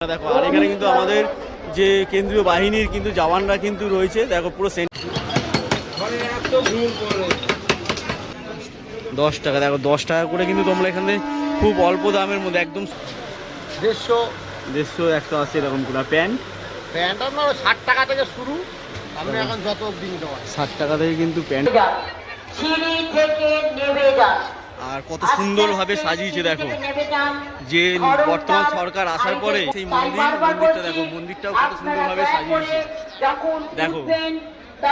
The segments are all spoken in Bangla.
দেখো আর এখানে কিন্তু আমাদের যে কেন্দ্রীয় বাহিনীর কিন্তু জওয়ানরা কিন্তু রয়েছে। দেখো পুরো 10 টাকা, দেখো 10 টাকা করে কিন্তু তোমরা এখানে খুব অল্প দামের মধ্যে একদম 150 এরকম করে। প্যান্ট আপনার 60 টাকা থেকে শুরু, আপনি এখন যত দিন দেওয়া 60 টাকা থেকে কিন্তু প্যান্ট। আর কত সুন্দরভাবে সাজিয়েছে দেখো, যে বর্তমান সরকার আসার পরে সেই মন্দিরটা দেখো, মন্দিরটাও কত সুন্দরভাবে সাজিয়েছে। দেখো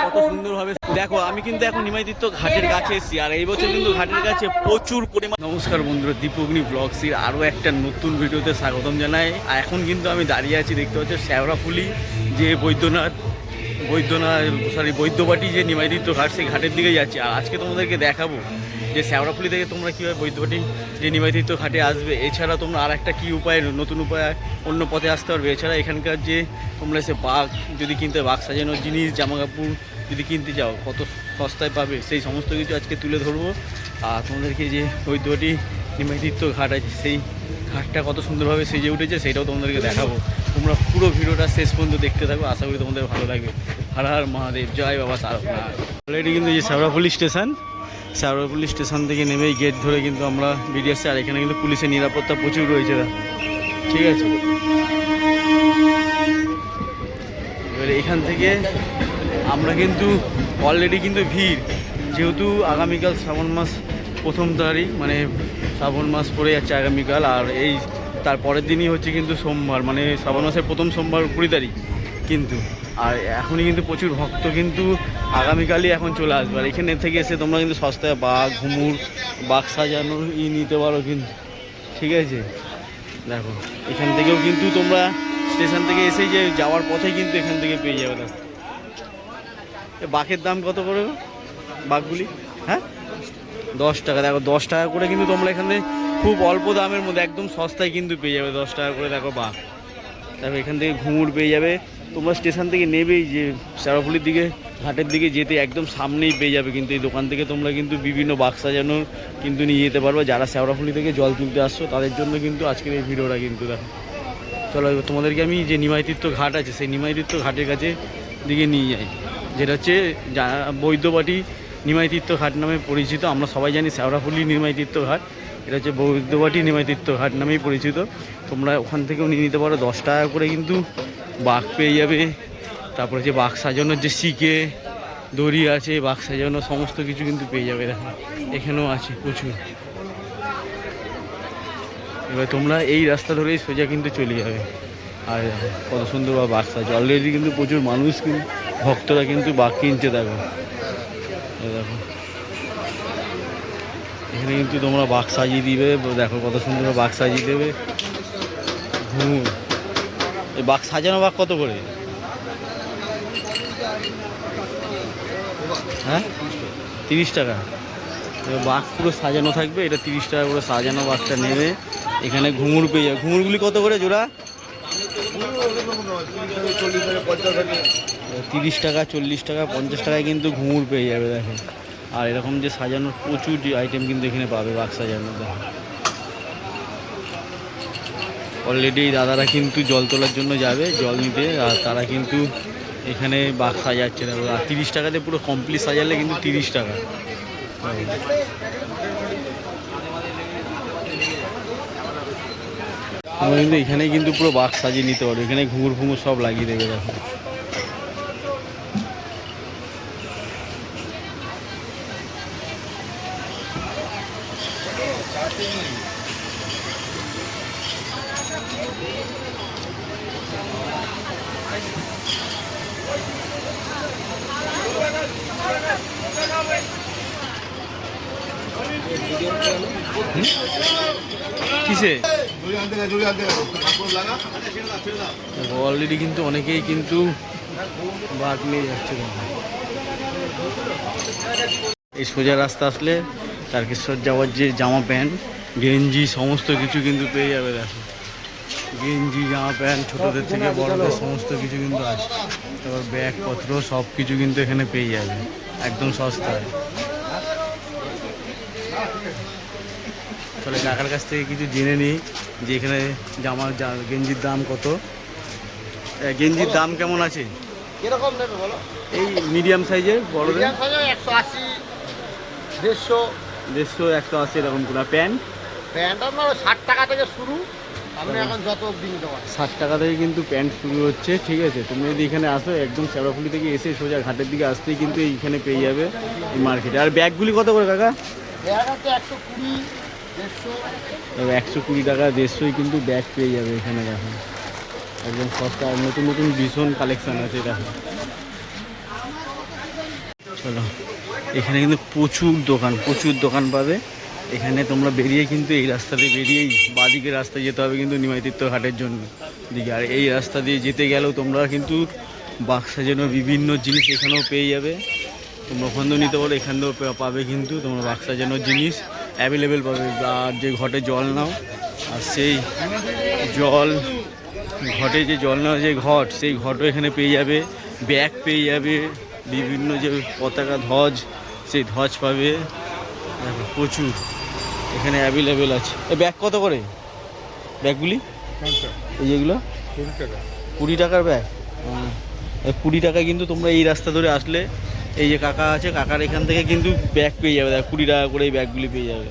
কত সুন্দরভাবে। দেখো আমি কিন্তু এখন নিমাইতীর্থ ঘাটের কাছে এসেছি, আর এই বছর কিন্তু ঘাটের কাছে প্রচুর পরিমাণ। নমস্কার বন্ধুরা, দীপগ্নি ব্লগসের আরও একটা নতুন ভিডিওতে স্বাগতম জানাই। আর এখন কিন্তু আমি দাঁড়িয়ে আছি, দেখতে পাচ্ছি শেওড়াফুলি যে বৈদ্যবাটি যে নিমাইতীর্থ ঘাট, সেই ঘাটের দিকে যাচ্ছি। আর আজকে তোমাদেরকে দেখাবো যে শেওড়াফুলি থেকে তোমরা কীভাবে বৈদ্যবাটি যে নিমাইতীর্থ ঘাটে আসবে। এছাড়া তোমরা আর একটা কী উপায়, নতুন উপায় অন্য পথে আসতে পারবে। এছাড়া এখানকার যে তোমরা এসে বাঘ যদি কিনতে, বাঘ সাজানোর জিনিস, জামা কাপড় যদি কিনতে যাও কত সস্তায় পাবে, সেই সমস্ত কিছু আজকে তুলে ধরবো। আর তোমাদেরকে যে বৈদ্যবাটি নিমাইতীর্থ ঘাট আছে, সেই ঘাটটা কত সুন্দরভাবে সেজে উঠেছে সেটাও তোমাদেরকে দেখাবো। তোমরা পুরো ভিডিওটা শেষ পর্যন্ত দেখতে থাকো, আশা করি তোমাদের ভালো লাগবে। হর হর মহাদেব, জয় বাবা তারকনাথ। অলরেডি কিন্তু যে শেওড়াফুলি স্টেশন থেকে নেমেই গেট ধরে কিন্তু আমরা বেরিয়ে আসছি। আর এখানে কিন্তু পুলিশের নিরাপত্তা প্রচুর রয়েছে, ঠিক আছে। এবারে এখান থেকে আমরা কিন্তু অলরেডি কিন্তু ভিড়, যেহেতু আগামীকাল শ্রাবণ মাস প্রথম তারিখ, মানে শ্রাবণ মাস পড়ে যাচ্ছে আগামীকাল। আর এই তার পরের দিনই হচ্ছে কিন্তু সোমবার, মানে শ্রাবণ মাসের প্রথম সোমবার 20 তারিখ কিন্তু। আর এখনই কিন্তু প্রচুর ভক্ত কিন্তু আগামীকালই এখন চলে আসবে। আর এখানে থেকে এসে তোমরা কিন্তু সস্তায় বাঘ, ঘুমুর, বাঘ সাজানোর নিতে পারো কিন্তু, ঠিক আছে। দেখো এখান থেকেও কিন্তু তোমরা স্টেশন থেকে এসেই যে যাওয়ার পথে কিন্তু এখান থেকে পেয়ে যাবে। দেখো বাঘের দাম কত করে বাঘগুলি? হ্যাঁ 10 টাকা। দেখো 10 টাকা করে কিন্তু তোমরা এখানে খুব অল্প দামের মধ্যে একদম সস্তায় কিন্তু পেয়ে যাবে 10 টাকা করে। দেখো বাঘ, দেখো এখান থেকে ঘুঙুর পেয়ে যাবে। তোমরা স্টেশন থেকে নেবেই যে শেওড়াফুলির দিকে ঘাটের দিকে যেতে একদম সামনেই পেয়ে যাবে কিন্তু এই দোকান থেকে তোমরা কিন্তু বিভিন্ন বাঘ সাজানোর কিন্তু নিয়ে যেতে পারবে। যারা শেওড়াফুলি থেকে জল তুলতে আসছো তাদের জন্য কিন্তু আজকের এই ভিডিওটা কিন্তু। দেখো চলো তোমাদেরকে আমি যে নিমাইতীর্থ ঘাট আছে সেই নিমাইতীর্থ ঘাটের কাছে দিকে নিয়ে যাই, যেটা হচ্ছে বৈদ্যবাটি নিমাইতীর্থ ঘাট নামে পরিচিত। আমরা সবাই জানি শেওড়াফুলি নিমাইতীর্থ ঘাট, এটা হচ্ছে বৈদ্যবাটি নিমাইতীর্থ ঘাট নামেই পরিচিত। তোমরা ওখান থেকেও নিয়ে নিতে পারো। 10 টাকা করে কিন্তু বাঘ পেয়ে যাবে। তারপরে যে বাঘ সাজানোর যে শিকে দড়ি আছে, বাঘ সাজানোর সমস্ত কিছু কিন্তু পেয়ে যাবে। দেখো এখানেও আছে প্রচুর। এবার তোমরা এই রাস্তা ধরেই সোজা কিন্তু চলে যাবে। আর কত সুন্দর বাঘ সাজে, অলরেডি কিন্তু প্রচুর মানুষ কিন্তু ভক্তরা কিন্তু বাঘ কিনছে। দেখো দেখো এখানে কিন্তু তোমরা বাঘ সাজিয়ে দিবে। দেখো কত সুন্দর বাঘ সাজিয়ে দেবে। এই বাঘ সাজানো বাঘ কত করে? হ্যাঁ 30 টাকা। বাঘ পুরো সাজানো থাকবে, এটা 30 টাকা করে সাজানো বাঘটা নেবে। এখানে ঘুঙুর পেয়ে যাবে। ঘুঙুরগুলি কত করে জোড়া? 30 টাকা, 40 টাকা, 50 টাকায় কিন্তু ঘুঙুর পেয়ে যাবে। দেখো আর এরকম যে সাজানোর প্রচুর আইটেম কিন্তু এখানে পাবে বাঘ সাজানোর। দেখো অলরেডি দাদারা কিন্তু জল তোলার জন্য যাবে, জল নিতে। আর তারা কিন্তু এখানে বাঘ সাজাচ্ছে। দেখো আর 30 টাকাতে পুরো কমপ্লিট সাজালে কিন্তু 30 টাকা। তোমরা কিন্তু এখানে কিন্তু পুরো বাঘ সাজিয়ে নিতে পারো। এখানে ঘুঙুর ফুঙুর সব লাগিয়ে দেবে। দেখো কিসে অলরেডি কিন্তু অনেকেই কিন্তু বাঘ নিয়ে যাচ্ছে। এই সোজা রাস্তা আসলে তারকেশ্বর যাওয়ার যে জামা প্যান্ট, গেঞ্জি সমস্ত কিছু কিন্তু পেয়ে যাবে। দেখো গেঞ্জি, জামা প্যান্ট ছোটোদের থেকে বড়দের সমস্ত কিছু কিন্তু আছে। তারপর ব্যাগপত্র সব কিছু কিন্তু এখানে পেয়ে যাবে একদম সস্তায়। চলে কাকার কাছ থেকে কিছু জেনে নিই যে এখানে গেঞ্জির দাম কত, গেঞ্জির দাম কেমন আছে? কিরকম নেবে বলো? এই মিডিয়াম সাইজের বড়দের মিডিয়াম সাইজে 180, 150। 150, 180 এরকম কোনো প্যান্ট? প্যান্ট আপনার 60 টাকা থেকে শুরু, আপনি এখন যত অব্দি নিতে পারেন। 60 টাকা থেকে কিন্তু প্যান্ট শুরু হচ্ছে, ঠিক আছে? তুমি যদি এখানে আসো একদম শ্যাওড়াফুলি থেকে এসে সোজা ঘাটের দিকে আসতেই কিন্তু এইখানে পেয়ে যাবে এই মার্কেটে। আর ব্যাগগুলি কত করে কাকা? ব্যাগ হচ্ছে 120, 150। 120 টাকা 150 কিন্তু ব্যাগ পেয়ে যাবে এখানে, দেখো একদম সস্তা। আর নতুন নতুন ভীষণ কালেকশান আছে দেখো। চলো, এখানে কিন্তু প্রচুর দোকান পাবে এখানে। তোমরা বেরিয়ে কিন্তু এই রাস্তাতে বেরিয়েই বাঁদিকে রাস্তায় যেতে হবে কিন্তু নিমাইতীর্থ ঘাটের জন্য দিকে। আর এই রাস্তা দিয়ে যেতে গেলেও তোমরা কিন্তু বাক্স সাজানো বিভিন্ন জিনিস এখানেও পেয়ে যাবে। তোমরা ওখানেও নিতে পারো, এখানেও পাবে কিন্তু তোমরা বাক্স সাজানোর জিনিস অ্যাভেলেবেল পাবে। আর যে ঘটে জল নাও, আর সেই জল ঘটে যে জল নেওয়া যে ঘট, সেই ঘটও এখানে পেয়ে যাবে। ব্যাগ পেয়ে যাবে, বিভিন্ন যে পতাকা ধ্বজ, সেই ধ্বজ পাবে। দেখো প্রচুর এখানে অ্যাভেলেবেল আছে। এই ব্যাগ কত করে ব্যাগগুলি? এই যেগুলো 20 টাকার ব্যাগ। 20 টাকায় কিন্তু তোমরা এই রাস্তা ধরে আসলে এই যে কাকা আছে, কাকার এখান থেকে কিন্তু ব্যাগ পেয়ে যাবে। দেখো 20 টাকা করে এই ব্যাগগুলি পেয়ে যাবে।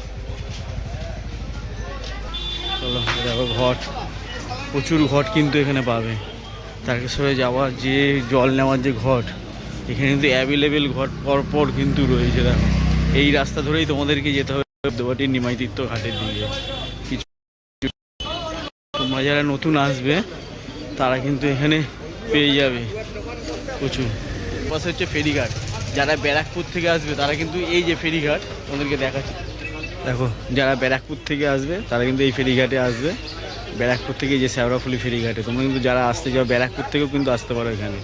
চলো দেখো ঘট, প্রচুর ঘট কিন্তু এখানে পাবে। তারকেশ্বরে যাওয়ার যে জল নেওয়ার যে ঘট, এখানে কিন্তু অ্যাভেলেবেল ঘট পরপর কিন্তু রয়েছে। দেখো এই রাস্তা ধরেই তোমাদেরকে যেতে হবে বৈদ্যবাটির নিমাইতীর্থ ঘাটের দিকে। কিছু তোমরা যারা নতুন আসবে তারা কিন্তু এখানে পেয়ে যাবে প্রচুর। পাশে হচ্ছে ফেরিঘাট। যারা ব্যারাকপুর থেকে আসবে তারা কিন্তু এই যে ফেরিঘাট তোমাদেরকে দেখাচ্ছে, দেখো যারা ব্যারাকপুর থেকে আসবে তারা কিন্তু এই ফেরিঘাটে আসবে। ব্যারাকপুর থেকে যে শ্যাওড়াফুলি ফেরিঘাটে তোমরা কিন্তু যারা আসতে যাও ব্যারাকপুর থেকেও কিন্তু আসতে পারো এখানে।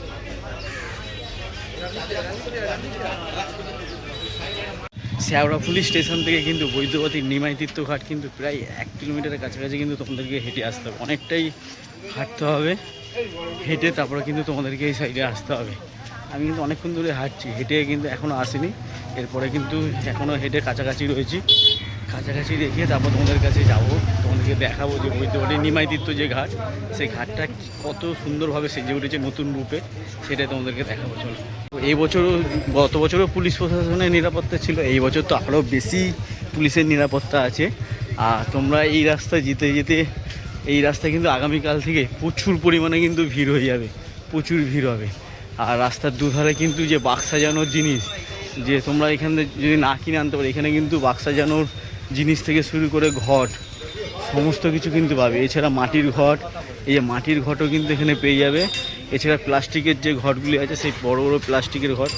শ্যাওড়াফুলি স্টেশন থেকে কিন্তু বৈদ্যবাটির নিমাইতীর্থ ঘাট কিন্তু প্রায় 1 কিলোমিটারের কাছাকাছি কিন্তু তোমাদেরকে হেঁটে আসতে হবে। অনেকটাই হাঁটতে হবে, হেঁটে তারপরে কিন্তু তোমাদেরকে এই সাইডে আসতে হবে। আমি কিন্তু অনেকক্ষণ ধরে হাঁটছি, হেঁটে কিন্তু এখনও আসিনি। এরপরে কিন্তু এখনও হেঁটে কাছাকাছি রয়েছি, কাছাকাছি রেখে তারপর তোমাদের কাছে যাবো, তোমাদেরকে দেখাবো যে বৈদ্যবাটির নিমাইতীর্থ যে ঘাট, সেই ঘাটটা কত সুন্দরভাবে সেজে উঠেছে নতুন রূপে, সেটাই তোমাদেরকে দেখাবো। চলো, এই বছরও গত বছরও পুলিশ প্রশাসনের নিরাপত্তা ছিল, এই বছর তো আরও বেশি পুলিশের নিরাপত্তা আছে। আর তোমরা এই রাস্তায় যেতে যেতে এই রাস্তায় কিন্তু আগামীকাল থেকে প্রচুর পরিমাণে কিন্তু ভিড় হয়ে যাবে, প্রচুর ভিড় হবে। আর রাস্তার দুধারে কিন্তু যে বাক্স সাজানোর জিনিস, যে তোমরা এখানে যদি না কিনে আনতে পারো, এখানে কিন্তু বাক্স সাজানোর জিনিস থেকে শুরু করে ঘট সমস্ত কিছু কিন্তু পাবে। এছাড়া মাটির ঘট, এই যে মাটির ঘটও কিন্তু এখানে পেয়ে যাবে। এছাড়া প্লাস্টিকের যে ঘটগুলি আছে, সেই বড় বড় প্লাস্টিকের ঘট,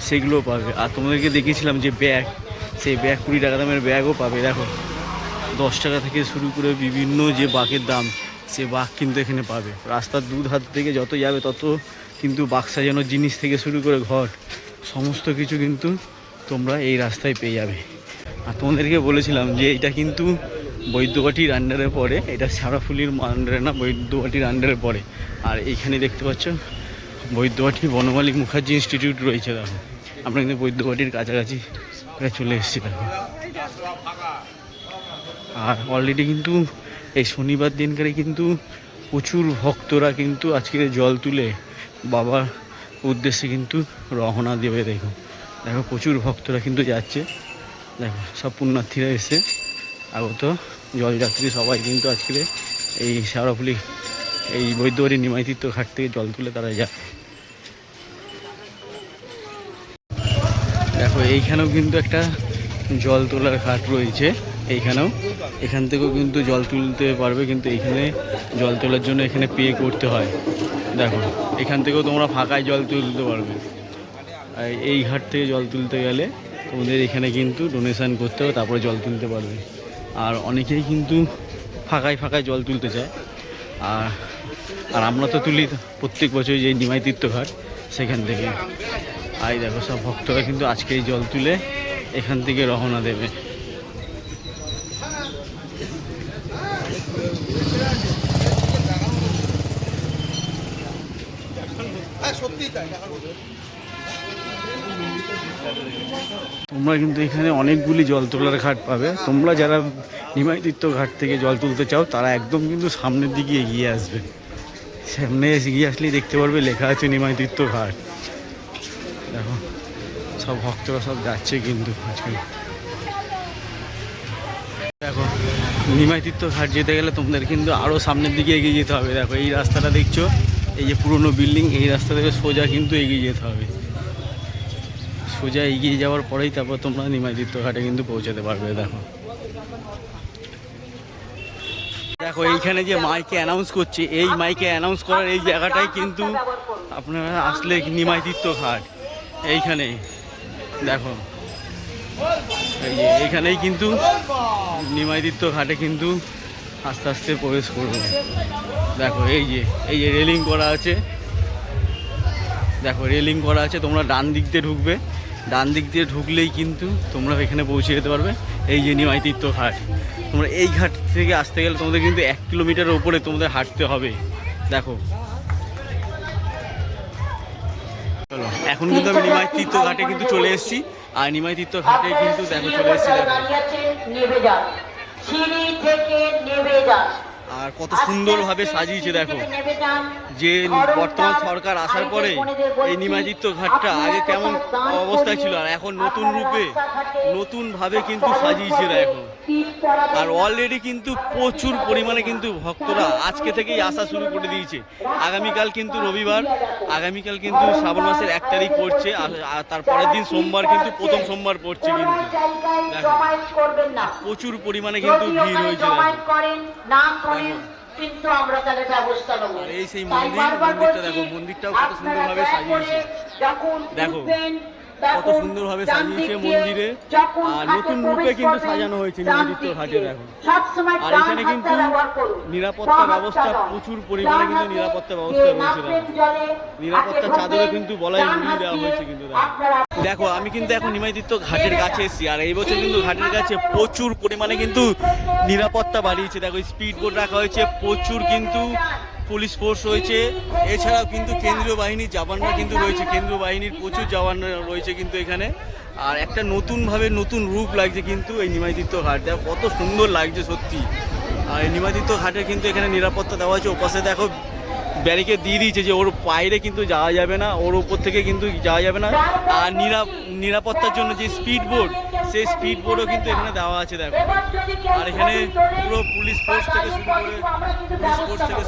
সেগুলোও পাবে। আর তোমাদেরকে দেখিয়েছিলাম যে ব্যাগ, সেই ব্যাগ 20 টাকা দামের ব্যাগও পাবে। দেখো 10 টাকা থেকে শুরু করে বিভিন্ন যে বাঘের দাম, সে বাঘ কিন্তু এখানে পাবে। রাস্তার দুধার থেকে যত যাবে তত কিন্তু বাক্স সাজানোর জিনিস থেকে শুরু করে ঘট সমস্ত কিছু কিন্তু তোমরা এই রাস্তায় পেয়ে যাবে। আর তোমাদেরকে বলেছিলাম যে এটা কিন্তু বৈদ্যবাটির আন্ডারে পড়ে, এটা শ্যাওড়াফুলির আন্ডারে না, বৈদ্যবাটির আন্ডারে পড়ে। আর এইখানে দেখতে পাচ্ছ বৈদ্যবাটি বনমালী মুখার্জি ইনস্টিটিউট রয়েছে। দেখো আমরা কিন্তু বৈদ্যবাটির কাছাকাছি চলে এসেছি। দেখো আর অলরেডি কিন্তু এই শনিবার দিনকারে কিন্তু প্রচুর ভক্তরা কিন্তু আজকে জল তুলে বাবার উদ্দেশ্যে কিন্তু রওনা দেবে। দেখো দেখো প্রচুর ভক্তরা কিন্তু যাচ্ছে। দেখো সব পুণ্যার্থীরা এসে আগত জলযাত্রী সবাই কিন্তু আজকে এই শ্যাওড়াফুলি এই বৈদ্যবাটির নিমাইতীর্থ ঘাট থেকে জল তুলে তারা যায়। দেখো এইখানেও কিন্তু একটা জল তোলার ঘাট রয়েছে, এইখানেও এখান থেকেও কিন্তু জল তুলতে পারবে, কিন্তু এইখানে জল তোলার জন্য এখানে পে করতে হয়। দেখো এখান থেকেও তোমরা ফাঁকায় জল তুলতে পারবে। আর এই ঘাট থেকে জল তুলতে গেলে তোমাদের এখানে কিন্তু ডোনেশান করতে হবে, তারপরে জল তুলতে পারবে। আর অনেকেই কিন্তু ফাঁকায় ফাঁকায় জল তুলতে চায়। আর আমরা তো তুলি প্রত্যেক বছর যে নিমাইতীর্থ ঘাট, সেখান থেকে। আর দেখো সব ভক্তরা কিন্তু আজকে এই জল তুলে এখান থেকে রওনা দেবে। সত্যি তাই। তোমরা কিন্তু এখানে অনেকগুলি জল তোলার ঘাট পাবে। তোমরা যারা নিমাই তীর্থ ঘাট থেকে জল তুলতে চাও তারা একদম কিন্তু সামনের দিকে এগিয়ে আসবে। সামনে এগিয়ে আসলেই দেখতে পারবে লেখা আছে নিমাই তীর্থ ঘাট। দেখো সব ভক্তরা সব যাচ্ছে কিন্তু আজকে। দেখো নিমাই তীর্থ ঘাট যেতে গেলে তোমাদের কিন্তু আরও সামনের দিকে এগিয়ে যেতে হবে। দেখো এই রাস্তাটা দেখছো, এই যে পুরনো বিল্ডিং, এই রাস্তা থেকে সোজা কিন্তু এগিয়ে যেতে হবে। সোজা এগিয়ে যাওয়ার পরেই তারপর তোমরা নিমাই তীর্থ ঘাটে কিন্তু পৌঁছাতে পারবে। দেখো দেখো এইখানে যে মাইকে অ্যানাউন্স করছে, এই মাইকে অ্যানাউন্স করার এই জায়গাটাই কিন্তু আপনারা আসলে নিমাই তীর্থ ঘাট। এইখানে দেখো এই যে এইখানেই কিন্তু নিমাই তীর্থ ঘাটে কিন্তু আস্তে আস্তে প্রবেশ করবো। দেখো এই যে রেলিং করা আছে, দেখো রেলিং করা আছে। তোমরা ডান দিক দিয়ে ঢুকবে, ডান দিক দিয়ে ঢুকলেই কিন্তু তোমরা এখানে পৌঁছে যেতে পারবে। এই যে নিমাই তীর্থ ঘাট। তোমরা এই ঘাট থেকে আসতে গেলে তোমাদের কিন্তু 1 কিলোমিটারের উপরে তোমাদের হাঁটতে হবে। দেখো চলো এখন কিন্তু আমি নিমাই তীর্থ ঘাটে কিন্তু চলে এসেছি। আর নিমাই তীর্থ ঘাটে কিন্তু দেখো চলে এসেছি। দেখো আর কত সুন্দরভাবে সাজিয়েছে। দেখো যে বর্তমান সরকার আসার পরে এই নিমাই তীর্থ ঘাটটা আগে কেমন অবস্থায় ছিল আর এখন নতুন রূপে নতুনভাবে কিন্তু সাজিয়েছে। দেখো আর অলরেডি কিন্তু প্রচুর পরিমাণে কিন্তু ভক্তরা আজকে থেকেই আসা শুরু করে দিয়েছে। আগামীকাল কিন্তু রবিবার, আগামীকাল কিন্তু শ্রাবণ মাসের 1 তারিখ পড়ছে। আর তারপরের দিন সোমবার কিন্তু প্রথম সোমবার পড়ছে। কিন্তু দেখো প্রচুর পরিমাণে কিন্তু ভিড় হয়েছে। কিন্তু আমরা তাহলে ব্যবস্থা নেব। এই সেই মন্দিরটা দেখো, মন্দিরটাও কত সুন্দরভাবে সাজিয়েছে। দেখো কত সুন্দরভাবে সাজিয়েছে মন্দিরে। আর নতুন রূপে কিন্তু সাজানো হয়েছে নিমাই তীর্থ ঘাটে। দেখো আর এখানে কিন্তু নিরাপত্তা ব্যবস্থা প্রচুর পরিমাণে কিন্তু নিরাপত্তা ব্যবস্থা রয়েছে। নিরাপত্তা চাদরে কিন্তু বলাই উড়িয়ে দেওয়া হয়েছে। কিন্তু দেখো আমি কিন্তু এখন নিমাই তীর্থ ঘাটের কাছে এসেছি। আর এই বছর কিন্তু ঘাটের কাছে প্রচুর পরিমাণে কিন্তু নিরাপত্তা বাড়িয়েছে। দেখো স্পিড বোট রাখা হয়েছে, প্রচুর কিন্তু পুলিশ ফোর্স রয়েছে। এছাড়াও কিন্তু কেন্দ্রীয় বাহিনীর জওয়ানরা কিন্তু রয়েছে, কেন্দ্রীয় বাহিনীর প্রচুর জওয়ানরা রয়েছে কিন্তু এখানে। আর একটা নতুনভাবে নতুন রূপ লাগছে কিন্তু এই নিমাই তীর্থ ঘাট। দেখো কত সুন্দর লাগছে সত্যি। আর এই নিমাই তীর্থ ঘাটে কিন্তু এখানে নিরাপত্তা দেওয়া হয়েছে। ওপাশে দেখো ব্যারিকেড দিয়ে দিয়েছে যে ওর বাইরে কিন্তু যাওয়া যাবে না, ওর উপর থেকে কিন্তু যাওয়া যাবে না। আর নিরাপত্তার জন্য যে স্পিড বোট, সেই স্পিড বোটও কিন্তু এখানে দেওয়া আছে। দেখো আর এখানে পুরো পুলিশ ফোর্স থেকে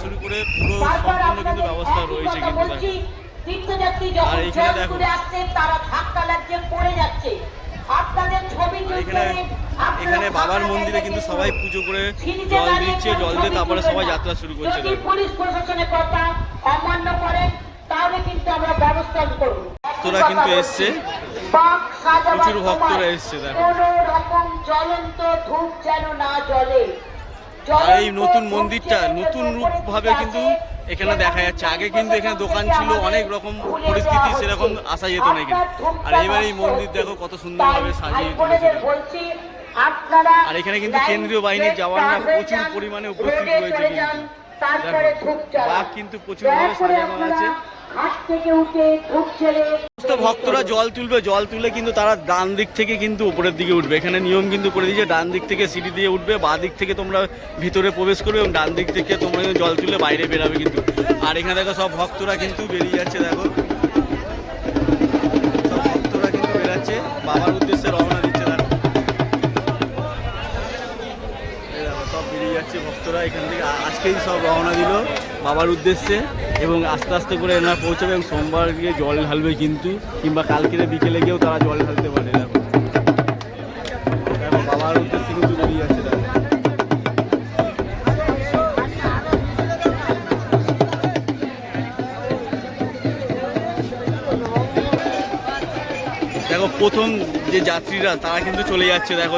শুরু করে পুরো সম্পূর্ণ কিন্তু ব্যবস্থা রয়েছে কিন্তু। দেখো আর এখানে দেখো এখানে বাবার মন্দিরে কিন্তু সবাই পুজো করে জল দিচ্ছে, জল দিয়ে তারপরে সবাই যাত্রা শুরু করছে। পুলিশ প্রশাসনের কথা অমান্য করেন তাহলে কিন্তু আমরা ব্যবস্থা করব। ভক্তরা কিন্তু এসছে, প্রচুর ভক্তরা এসছে। দেখো জ্বলন্ত ধূপ যেন না জ্বলে। আর এই নতুন মন্দিরটা নতুন রূপ ভাবে কিন্তু এখানে দেখা যাচ্ছে। আগে কিন্তু এখানে দোকান ছিল, অনেক রকম পরিস্থিতি, সেরকম আসা যেত না এখানে। আর এবার এই মন্দির দেখো কত সুন্দরভাবে সাজিয়ে তুলেছে। আর এখানে কিন্তু কেন্দ্রীয় বাহিনীর জওয়ানরা প্রচুর পরিমাণে উপস্থিত রয়েছে। কিন্তু বাঘ কিন্তু প্রচুর ভাবে সাজানো আছে। ভক্তরা জল তুলবে, জল তুলে কিন্তু তারা ডান দিক থেকে কিন্তু উপরের দিকে উঠবে। এখানে নিয়ম কিন্তু করে দিয়েছে, ডান দিক থেকে সিঁড়ি দিয়ে উঠবে, বাঁ দিক থেকে তোমরা ভিতরে প্রবেশ করবে এবং ডান দিক থেকে তোমরা জল তুলে বাইরে বেরাবে কিন্তু। আর এখানে দেখো সব ভক্তরা কিন্তু বেরিয়ে যাচ্ছে। দেখো সব ভক্তরা কিন্তু বেরাচ্ছে, বাবার উদ্দেশ্যে রওনা দিচ্ছে। দেখো সব বেরিয়ে যাচ্ছে ভক্তরা এখান থেকে। আজকেই সব রওনা দিল বাবার উদ্দেশ্যে এবং আস্তে আস্তে করে এনারা পৌঁছাবে এবং সোমবার গিয়ে জল ঢালবে কিন্তু, কিংবা কালকের বিকেলে গিয়েও তারা জল ঢালতে পারে। দেখো দেখো বাবার উদ্দেশ্যে কিন্তু বেরিয়ে যাচ্ছে। দেখো প্রথম যে যাত্রীরা তারা কিন্তু চলে যাচ্ছে। দেখো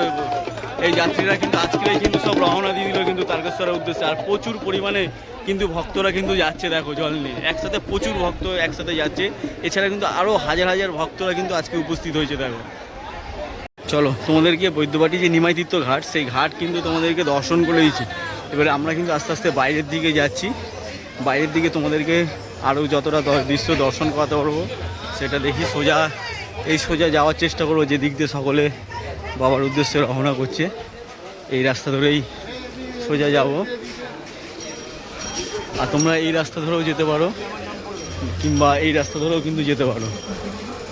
এই যাত্রীরা কিন্তু আজকেই কিন্তু সব রওনা দিয়ে দিল কিন্তু তারকেশ্বরের উদ্দেশ্যে। আর প্রচুর পরিমাণে কিন্তু ভক্তরা কিন্তু যাচ্ছে। দেখো জল নিয়ে একসাথে প্রচুর ভক্ত একসাথে যাচ্ছে। এছাড়া কিন্তু আরও হাজার হাজার ভক্তরা কিন্তু আজকে উপস্থিত হয়েছে। দেখো চলো তোমাদেরকে বৈদ্যবাটি যে নিমাই তীর্থ ঘাট, সেই ঘাট কিন্তু তোমাদেরকে দর্শন করে দিয়েছি। এবারে আমরা কিন্তু আস্তে আস্তে বাইরের দিকে যাচ্ছি। বাইরের দিকে তোমাদেরকে আরও যতটা দৃশ্য দর্শন করাতে পারবো সেটা দেখি। সোজা এই সোজা যাওয়ার চেষ্টা করবো, যে দিক দিয়ে সকলে বাবার উদ্দেশ্যে রওনা করছে। এই রাস্তা ধরেই সোজা যাব। আর তোমরা এই রাস্তা ধরেও যেতে পারো, কিংবা এই রাস্তা ধরেও কিন্তু যেতে পারো।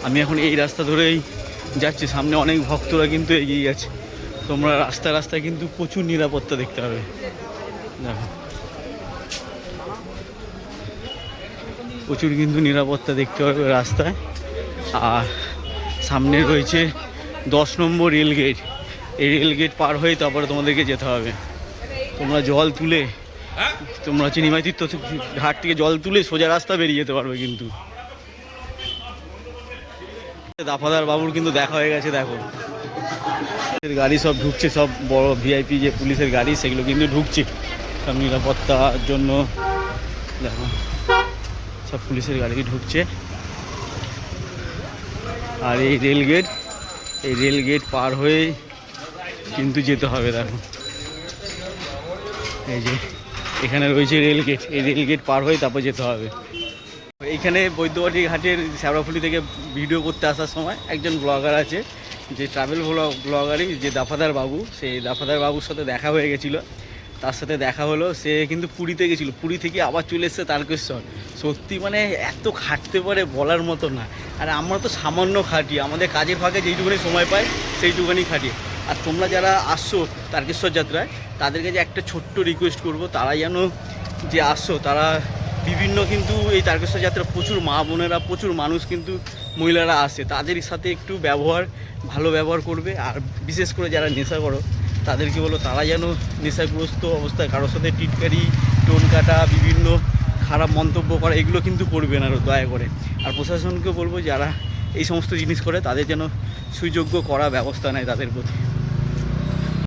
আমি এখন এই রাস্তা ধরেই যাচ্ছি, সামনে অনেক ভক্তরা কিন্তু এগিয়ে গেছে। তোমরা রাস্তায় কিন্তু প্রচুর নিরাপত্তা দেখতে পাবে। দেখো, প্রচুর কিন্তু নিরাপত্তা দেখতে পাবে রাস্তায়। আর সামনে রয়েছে 10 নম্বর রেলগেট। এই রেলগেট পার হয়ে তারপরে তোমাদেরকে যেতে হবে। তোমরা জল তুলে, তোমরা চিনিমাই তীর্থ ঘাট থেকে জল তুলে সোজা রাস্তা বেরিয়ে যেতে পারবে কিন্তু। দাফাদার বাবুর কিন্তু দেখা হয়ে গেছে। দেখো, গাড়ি সব ঢুকছে, সব বড় ভিআইপি যে পুলিশের গাড়ি সেগুলো কিন্তু ঢুকছে সব নিরাপত্তার জন্য। দেখো, সব পুলিশের গাড়ি ঢুকছে। আর এই রেলগেট পার হয়ে কিন্তু যেতে হবে। দেখো, এই যে এখানে রয়েছে রেলগেট, এই রেলগেট পার হয়ে তারপর যেতে হবে। এইখানে বৈদ্যবাটি ঘাটের শ্যাওড়াফুলি থেকে ভিডিও করতে আসার সময় একজন ব্লগার আছে, যে ট্রাভেল ব্লগারই, যে দাফাদার বাবু, সেই দাফাদার বাবুর সাথে দেখা হয়ে গেছিলো। তার সাথে দেখা হলো, সে কিন্তু পুরীতে গেছিলো, পুরী থেকে আবার চলে এসছে তারকেশ্বর। সত্যি মানে এত খাটতে পারে বলার মতো না। আর আমরা তো সামান্য খাটি, আমাদের কাজের ফাঁকে যেইটুখানি সময় পাই সেইটুখানি খাটি। আর তোমরা যারা আসছো তারকেশ্বর যাত্রায়, তাদেরকে যে একটা ছোট্ট রিকোয়েস্ট করব, তারা যেন যে আসছো, তারা বিভিন্ন কিন্তু এই তারকেশ্বর যাত্রা প্রচুর মা বোনেরা, প্রচুর মানুষ কিন্তু মহিলারা আসে, তাদের সাথে একটু ভালো ব্যবহার করবে। আর বিশেষ করে যারা নেশা করো তাদেরকে বলো, তারা যেন নেশাগ্রস্ত অবস্থায় কারোর সাথে টিটকারি, টোন কাটা, বিভিন্ন খারাপ মন্তব্য করা এগুলো কিন্তু করবে না দয়া করে। আর প্রশাসনকে বলবো, যারা এই সমস্ত জিনিস করে তাদের যেন সুযোগ্য করা ব্যবস্থা নেয় তাদের প্রতি।